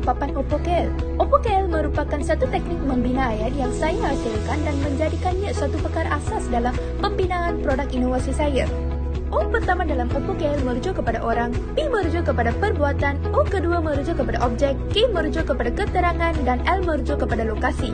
papan OPOKEL. OPOKEL merupakan satu teknik membina ayat yang saya hasilkan dan menjadikannya suatu perkara asas dalam pembinaan produk inovasi saya. O pertama dalam OPOKEL merujuk kepada orang, P merujuk kepada perbuatan, O kedua merujuk kepada objek, K merujuk kepada keterangan dan L merujuk kepada lokasi.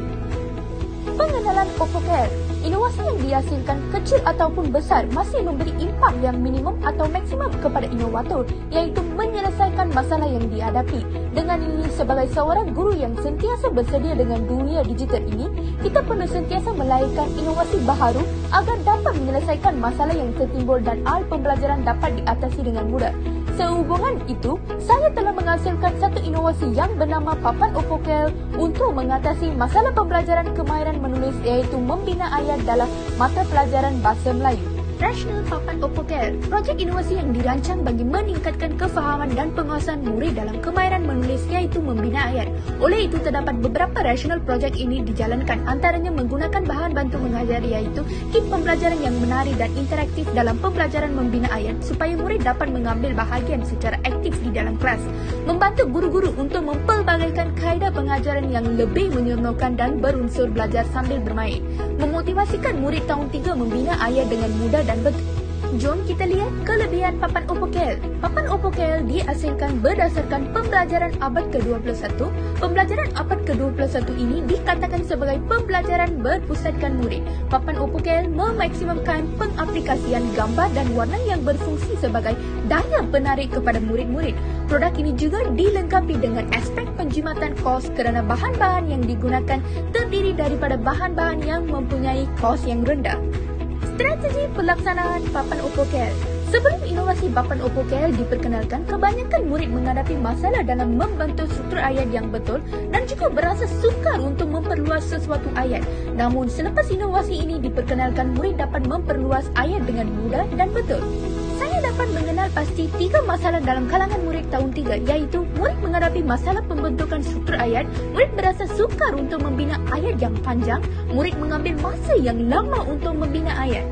Pengenalan OPOKEL. Inovasi yang dihasilkan kecil ataupun besar masih memberi impak yang minimum atau maksimum kepada inovator, iaitu menyelesaikan masalah yang dihadapi. Dengan ini, sebagai seorang guru yang sentiasa bersedia dengan dunia digital ini, kita perlu sentiasa melahirkan inovasi baharu agar dapat menyelesaikan masalah yang tertimbul dan hal pembelajaran dapat diatasi dengan mudah. Sehubungan itu, saya telah menghasilkan satu inovasi yang bernama Papan OPOKEL untuk mengatasi masalah pembelajaran kemahiran menulis, iaitu membina ayat dalam mata pelajaran Bahasa Melayu. Rasional Papan OPOKEL, projek inovasi yang dirancang bagi meningkatkan kefahaman dan penguasaan murid dalam kemahiran menulis, iaitu membina ayat. Oleh itu, terdapat beberapa rasional projek ini dijalankan, antaranya menggunakan bahan bantu mengajar, iaitu kit pembelajaran yang menarik dan interaktif dalam pembelajaran membina ayat supaya murid dapat mengambil bahagian secara aktif di dalam kelas, membantu guru-guru untuk mempelbagaikan kaedah pengajaran yang lebih menyeronokkan dan berunsur belajar sambil bermain, memotivasikan murid tahun 3 membina ayat dengan mudah dan betul. Jom kita lihat kelebihan Papan OPOKEL. Papan OPOKEL dihasilkan berdasarkan pembelajaran abad ke-21. Pembelajaran abad ke-21 ini dikatakan sebagai pembelajaran berpusatkan murid. Papan OPOKEL memaksimumkan pengaplikasian gambar dan warna yang berfungsi sebagai daya penarik kepada murid-murid. Produk ini juga dilengkapi dengan aspek penjimatan kos kerana bahan-bahan yang digunakan terdiri daripada bahan-bahan yang mempunyai kos yang rendah. Strategi pelaksanaan Papan OPOKEL. Sebelum inovasi Papan OPOKEL diperkenalkan, kebanyakan murid menghadapi masalah dalam membentuk struktur ayat yang betul dan juga berasa sukar untuk memperluas sesuatu ayat. Namun, selepas inovasi ini diperkenalkan, murid dapat memperluas ayat dengan mudah dan betul. Saya dapat mengenal pasti 3 masalah dalam kalangan murid tahun 3, iaitu murid menghadapi masalah pembentukan struktur ayat, murid berasa sukar untuk membina ayat yang panjang, murid mengambil masa yang lama untuk membina ayat.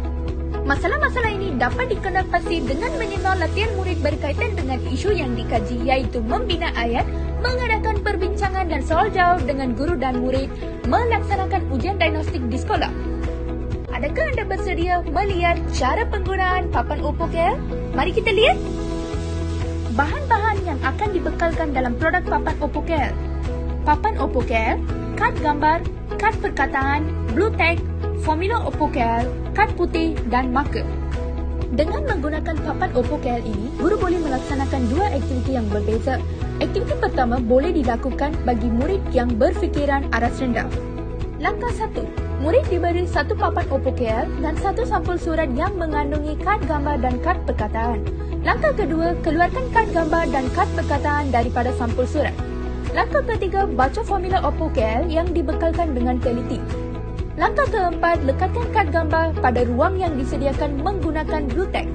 Masalah-masalah ini dapat dikenal pasti dengan menyentuh latihan murid berkaitan dengan isu yang dikaji, iaitu membina ayat, mengadakan perbincangan dan soal jawab dengan guru dan murid, melaksanakan ujian diagnostik di sekolah. Adakah anda bersedia melihat cara penggunaan Papan OPOKEL? Mari kita lihat. Bahan-bahan yang akan dibekalkan dalam produk Papan OPOKEL. Papan OPOKEL, kad gambar, kad perkataan, blue tag, formula OPOKEL, kad putih dan marker. Dengan menggunakan Papan OPOKEL ini, guru boleh melaksanakan 2 aktiviti yang berbeza. Aktiviti pertama boleh dilakukan bagi murid yang berfikiran aras rendah. Langkah 1. Murid diberi 1 papan OPOKEL dan 1 sampul surat yang mengandungi kad gambar dan kad perkataan. Langkah kedua, keluarkan kad gambar dan kad perkataan daripada sampul surat. Langkah ketiga, baca formula OPOKEL yang dibekalkan dengan teliti. Langkah keempat, lekatkan kad gambar pada ruang yang disediakan menggunakan blue tag.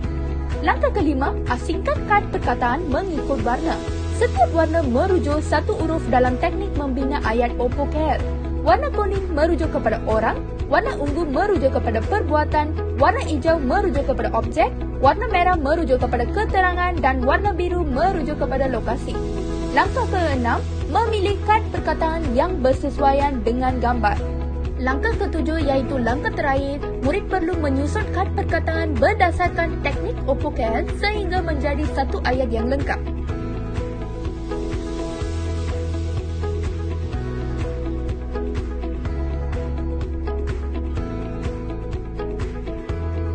Langkah kelima, asingkan kad perkataan mengikut warna. Setiap warna merujuk satu huruf dalam teknik membina ayat OPOKEL. Warna kuning merujuk kepada orang, warna ungu merujuk kepada perbuatan, warna hijau merujuk kepada objek, warna merah merujuk kepada keterangan dan warna biru merujuk kepada lokasi. Langkah ke-6, memilih kad perkataan yang bersesuaian dengan gambar. Langkah ke-7 iaitu langkah terakhir, murid perlu menyusun kad perkataan berdasarkan teknik OPOKEL sehingga menjadi satu ayat yang lengkap.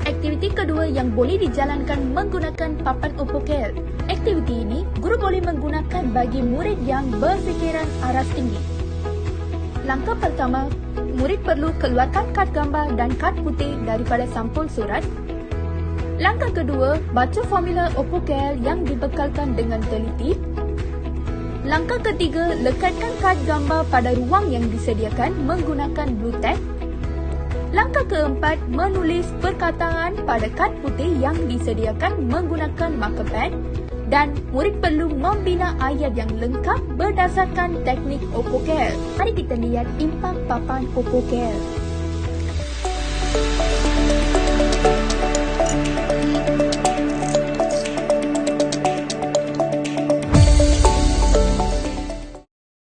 Aktiviti kedua yang boleh dijalankan menggunakan Papan OPOKEL. Aktiviti ini, guru boleh menggunakan bagi murid yang berfikiran aras tinggi. Langkah pertama, murid perlu keluarkan kad gambar dan kad putih daripada sampul surat. Langkah kedua, baca formula OPOKEL yang dibekalkan dengan teliti. Langkah ketiga, lekatkan kad gambar pada ruang yang disediakan menggunakan blue tag. Langkah keempat, menulis perkataan pada kad putih yang disediakan menggunakan marker pad. Dan murid perlu membina ayat yang lengkap berdasarkan teknik OPOKEL. Mari kita lihat impak Papan OPOKEL.